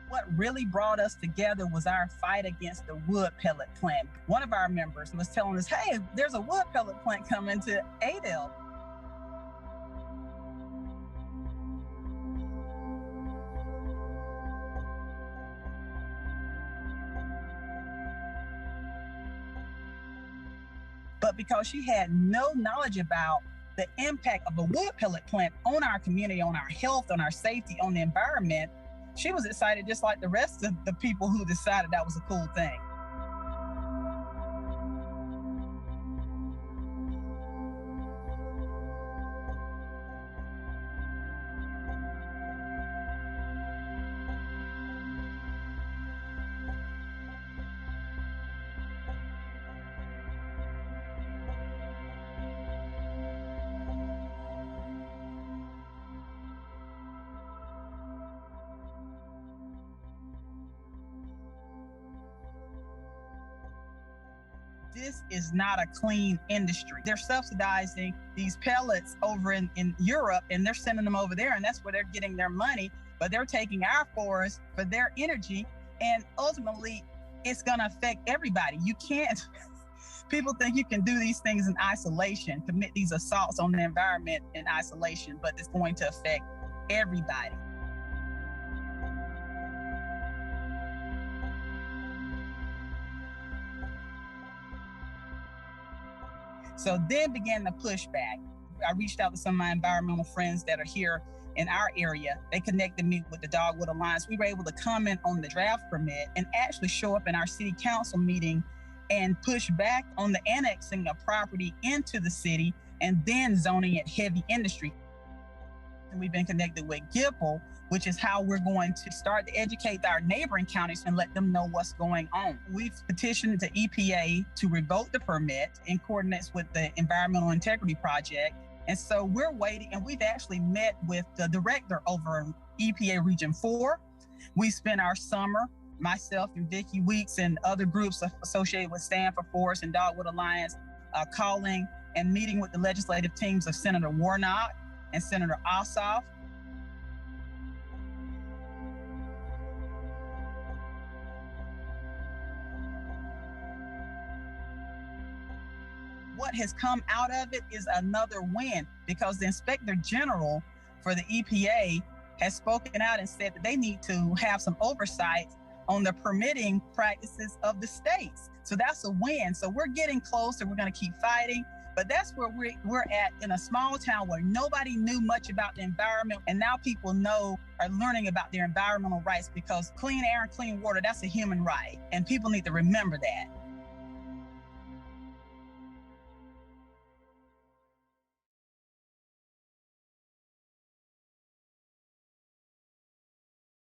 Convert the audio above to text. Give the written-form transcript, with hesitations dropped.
What really brought us together was our fight against the wood pellet plant. One of our members was telling us, hey, there's a wood pellet plant coming to Adel. But because she had no knowledge about the impact of a wood pellet plant on our community, on our health, on our safety, on the environment, she was excited just like the rest of the people who decided that was a cool thing. This is not a clean industry. They're subsidizing these pellets over in Europe, and they're sending them over there, and that's where they're getting their money. But they're taking our forests for their energy, and ultimately, it's going to affect everybody. You can't. People think you can do these things in isolation, commit these assaults on the environment in isolation, but it's going to affect everybody. So then began the pushback. I reached out to some of my environmental friends that are here in our area. They connected me with the Dogwood Alliance. We were able to comment on the draft permit and actually show up in our city council meeting and push back on the annexing of property into the city and then zoning it heavy industry. And we've been connected with GIPL, which is how we're going to start to educate our neighboring counties and let them know what's going on. We've petitioned the EPA to revoke the permit in coordinates with the Environmental Integrity Project. And so we're waiting, and we've actually met with the director over EPA Region 4. We spent our summer, myself and Vicki Weeks and other groups associated with Stand for Forest and Dogwood Alliance, calling and meeting with the legislative teams of Senator Warnock and Senator Ossoff. What has come out of it is another win, because the Inspector General for the EPA has spoken out and said that they need to have some oversight on the permitting practices of the states. So that's a win. So we're getting closer. We're going to keep fighting. But that's where we're at, in a small town where nobody knew much about the environment. And now people are learning about their environmental rights, because clean air and clean water, that's a human right. And people need to remember that.